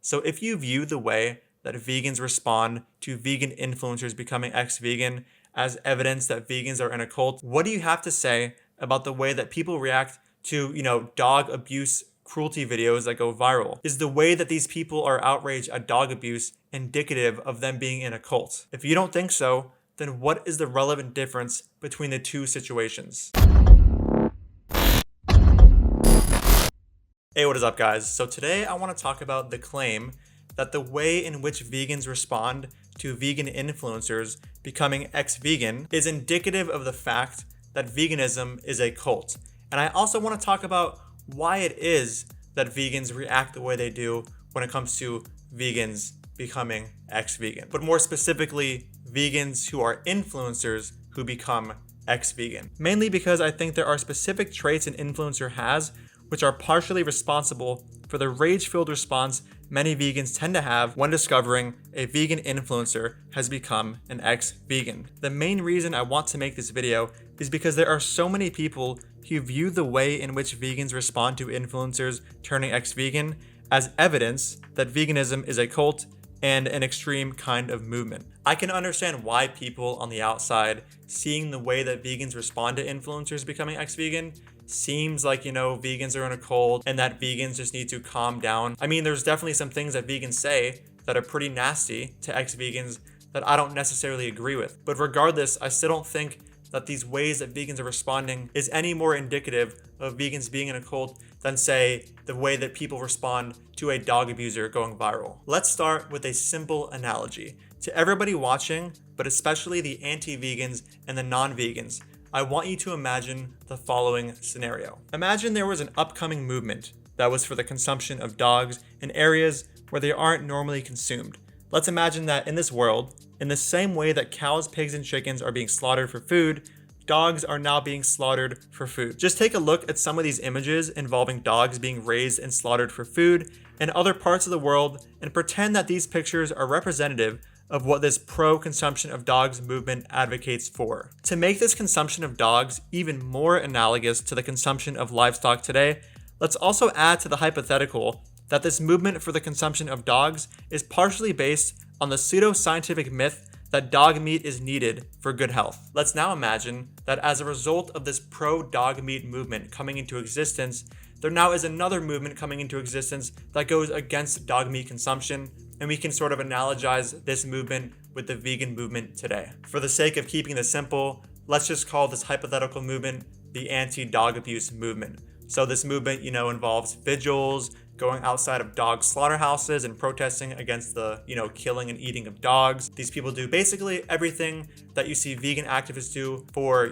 So if you view the way that vegans respond to vegan influencers becoming ex-vegan as evidence that vegans are in a cult, what do you have to say about the way that people react to, dog abuse cruelty videos that go viral? Is the way that these people are outraged at dog abuse indicative of them being in a cult? If you don't think so, then what is the relevant difference between the two situations? Hey, what is up, guys? So today I want to talk about the claim that the way in which vegans respond to vegan influencers becoming ex-vegan is indicative of the fact that veganism is a cult. And I also want to talk about why it is that vegans react the way they do when it comes to vegans becoming ex-vegan. But more specifically, vegans who are influencers who become ex-vegan. Mainly because I think there are specific traits an influencer has which are partially responsible for the rage-filled response many vegans tend to have when discovering a vegan influencer has become an ex-vegan. The main reason I want to make this video is because there are so many people who view the way in which vegans respond to influencers turning ex-vegan as evidence that veganism is a cult and an extreme kind of movement. I can understand why people on the outside seeing the way that vegans respond to influencers becoming ex-vegan seems like, vegans are in a cult and that vegans just need to calm down. I mean, there's definitely some things that vegans say that are pretty nasty to ex-vegans that I don't necessarily agree with. But regardless, I still don't think that these ways that vegans are responding is any more indicative of vegans being in a cult than, say, the way that people respond to a dog abuser going viral. Let's start with a simple analogy. To everybody watching, but especially the anti-vegans and the non-vegans, I want you to imagine the following scenario. Imagine there was an upcoming movement that was for the consumption of dogs in areas where they aren't normally consumed. Let's imagine that in this world, in the same way that cows, pigs, and chickens are being slaughtered for food, dogs are now being slaughtered for food. Just take a look at some of these images involving dogs being raised and slaughtered for food in other parts of the world and pretend that these pictures are representative of what this pro-consumption of dogs movement advocates for. To make this consumption of dogs even more analogous to the consumption of livestock today, let's also add to the hypothetical that this movement for the consumption of dogs is partially based on the pseudo-scientific myth that dog meat is needed for good health. Let's now imagine that as a result of this pro-dog meat movement coming into existence, there now is another movement coming into existence that goes against dog meat consumption, and we can sort of analogize this movement with the vegan movement today. For the sake of keeping this simple, let's just call this hypothetical movement the anti-dog abuse movement. So this movement, involves vigils, going outside of dog slaughterhouses and protesting against the, killing and eating of dogs. These people do basically everything that you see vegan activists do for,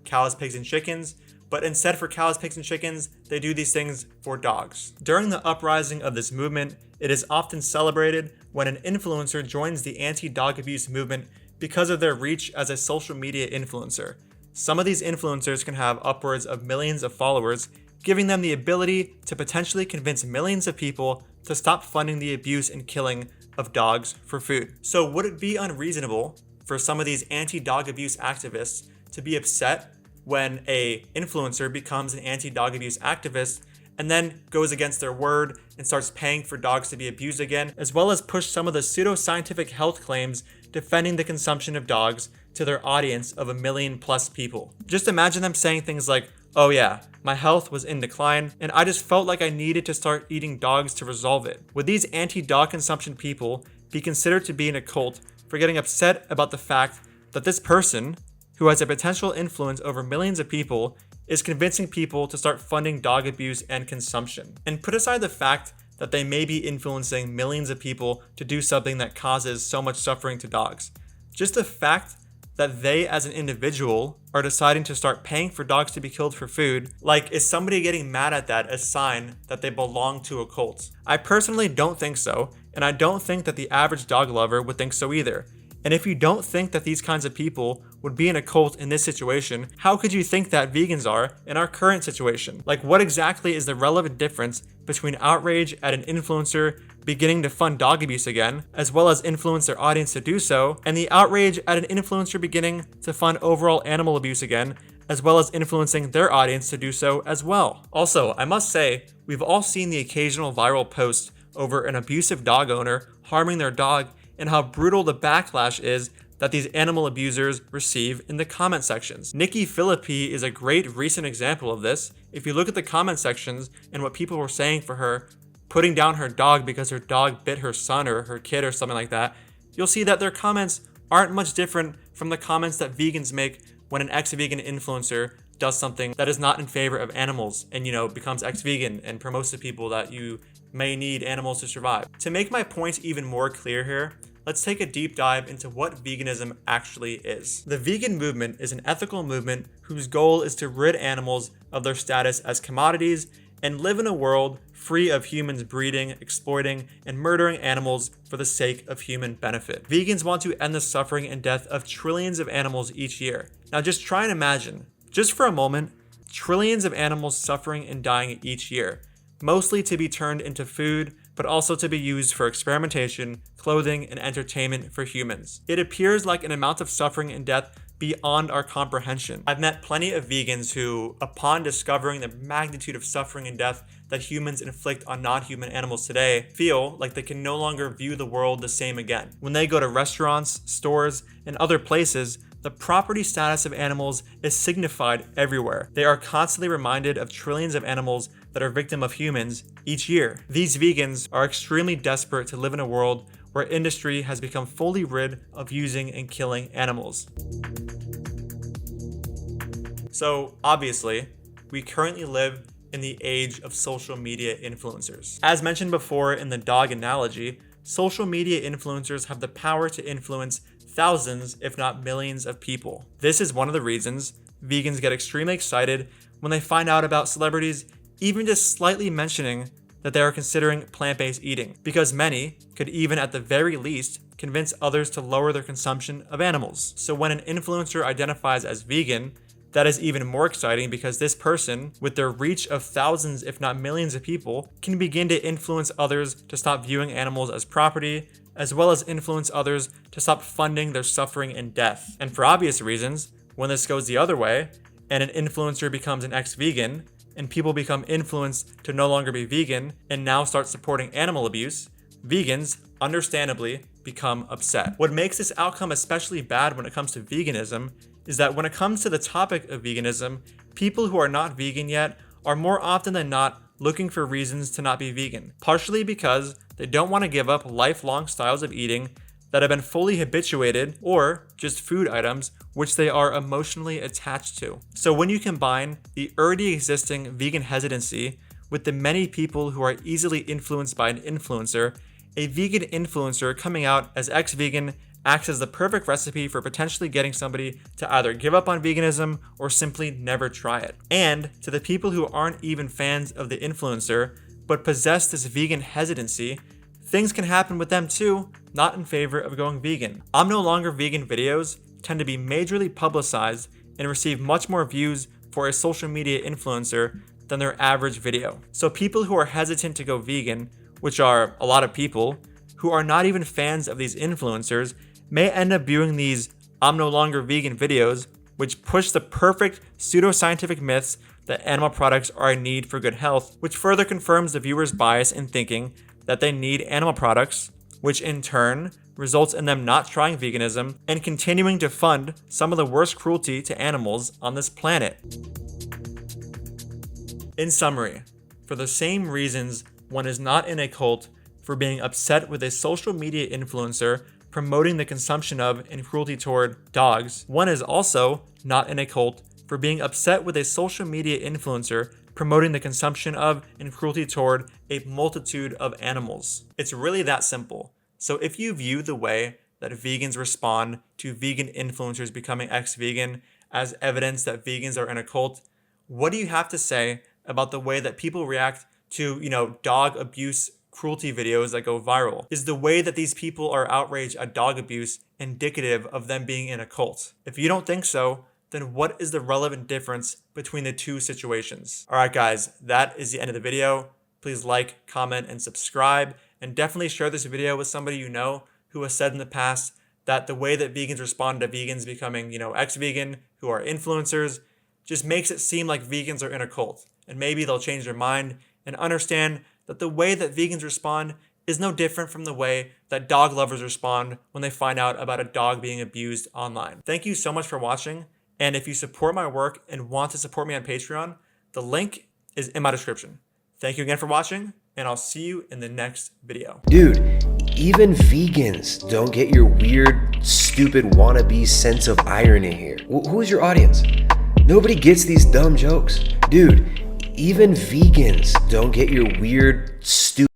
cows, pigs, and chickens. But instead for cows, pigs, and chickens, they do these things for dogs. During the uprising of this movement, it is often celebrated when an influencer joins the anti-dog abuse movement because of their reach as a social media influencer. Some of these influencers can have upwards of millions of followers, giving them the ability to potentially convince millions of people to stop funding the abuse and killing of dogs for food. So would it be unreasonable for some of these anti-dog abuse activists to be upset when a influencer becomes an anti-dog abuse activist and then goes against their word and starts paying for dogs to be abused again, as well as push some of the pseudo-scientific health claims defending the consumption of dogs to their audience of 1 million+ people? Just imagine them saying things like, "Oh yeah, my health was in decline and I just felt like I needed to start eating dogs to resolve it." Would these anti-dog consumption people be considered to be in a cult for getting upset about the fact that this person, who has a potential influence over millions of people, is convincing people to start funding dog abuse and consumption? And put aside the fact that they may be influencing millions of people to do something that causes so much suffering to dogs. Just the fact that they as an individual are deciding to start paying for dogs to be killed for food, is somebody getting mad at that a sign that they belong to a cult? I personally don't think so, and I don't think that the average dog lover would think so either. And if you don't think that these kinds of people would be in a cult in this situation, how could you think that vegans are in our current situation? What exactly is the relevant difference between outrage at an influencer beginning to fund dog abuse again, as well as influence their audience to do so, and the outrage at an influencer beginning to fund overall animal abuse again, as well as influencing their audience to do so as well? Also, I must say, we've all seen the occasional viral post over an abusive dog owner harming their dog, and how brutal the backlash is that these animal abusers receive in the comment sections. Nikki Philippi is a great recent example of this. If you look at the comment sections and what people were saying for her, putting down her dog because her dog bit her son or her kid or something like that, you'll see that their comments aren't much different from the comments that vegans make when an ex-vegan influencer does something that is not in favor of animals and, becomes ex-vegan and promotes to people that you may need animals to survive. To make my point even more clear here, let's take a deep dive into what veganism actually is. The vegan movement is an ethical movement whose goal is to rid animals of their status as commodities and live in a world free of humans breeding, exploiting, and murdering animals for the sake of human benefit. Vegans want to end the suffering and death of trillions of animals each year. Now just try and imagine, just for a moment, trillions of animals suffering and dying each year, mostly to be turned into food, but also to be used for experimentation, clothing, and entertainment for humans. It appears like an amount of suffering and death beyond our comprehension. I've met plenty of vegans who, upon discovering the magnitude of suffering and death that humans inflict on non-human animals today, feel like they can no longer view the world the same again. When they go to restaurants, stores, and other places, the property status of animals is signified everywhere. They are constantly reminded of trillions of animals that are victim of humans each year. These vegans are extremely desperate to live in a world where industry has become fully rid of using and killing animals. So obviously, we currently live in the age of social media influencers. As mentioned before in the dog analogy, social media influencers have the power to influence thousands, if not millions of people. This is one of the reasons vegans get extremely excited when they find out about celebrities even just slightly mentioning that they are considering plant-based eating, because many could even at the very least convince others to lower their consumption of animals. So when an influencer identifies as vegan, that is even more exciting because this person, with their reach of thousands if not millions of people, can begin to influence others to stop viewing animals as property, as well as influence others to stop funding their suffering and death. And for obvious reasons, when this goes the other way, and an influencer becomes an ex-vegan, and people become influenced to no longer be vegan and now start supporting animal abuse, vegans, understandably, become upset. What makes this outcome especially bad when it comes to veganism is that when it comes to the topic of veganism, people who are not vegan yet are more often than not looking for reasons to not be vegan, partially because they don't want to give up lifelong styles of eating that have been fully habituated, or just food items which they are emotionally attached to. So when you combine the already existing vegan hesitancy with the many people who are easily influenced by an influencer, a vegan influencer coming out as ex-vegan acts as the perfect recipe for potentially getting somebody to either give up on veganism or simply never try it. And to the people who aren't even fans of the influencer, but possess this vegan hesitancy, things can happen with them too, not in favor of going vegan. I'm No Longer Vegan videos tend to be majorly publicized and receive much more views for a social media influencer than their average video. So people who are hesitant to go vegan, which are a lot of people, who are not even fans of these influencers, may end up viewing these I'm No Longer Vegan videos, which push the perfect pseudoscientific myths that animal products are a need for good health, which further confirms the viewer's bias in thinking that they need animal products, which in turn results in them not trying veganism and continuing to fund some of the worst cruelty to animals on this planet. In summary, for the same reasons one is not in a cult for being upset with a social media influencer promoting the consumption of and cruelty toward dogs, one is also not in a cult for being upset with a social media influencer promoting the consumption of and cruelty toward a multitude of animals. It's really that simple. So if you view the way that vegans respond to vegan influencers becoming ex-vegan as evidence that vegans are in a cult, what do you have to say about the way that people react to, dog abuse cruelty videos that go viral? Is the way that these people are outraged at dog abuse indicative of them being in a cult? If you don't think so, then what is the relevant difference between the two situations? All right, guys, that is the end of the video. Please like, comment, and subscribe, and definitely share this video with somebody you know who has said in the past that the way that vegans respond to vegans becoming, ex-vegan, who are influencers, just makes it seem like vegans are in a cult. And maybe they'll change their mind and understand that the way that vegans respond is no different from the way that dog lovers respond when they find out about a dog being abused online. Thank you so much for watching, and if you support my work and want to support me on Patreon, the link is in my description. Thank you again for watching, and I'll see you in the next video. Dude, even vegans don't get your weird, stupid wannabe sense of irony here. Who is your audience? Nobody gets these dumb jokes. Dude, even vegans don't get your weird, stupid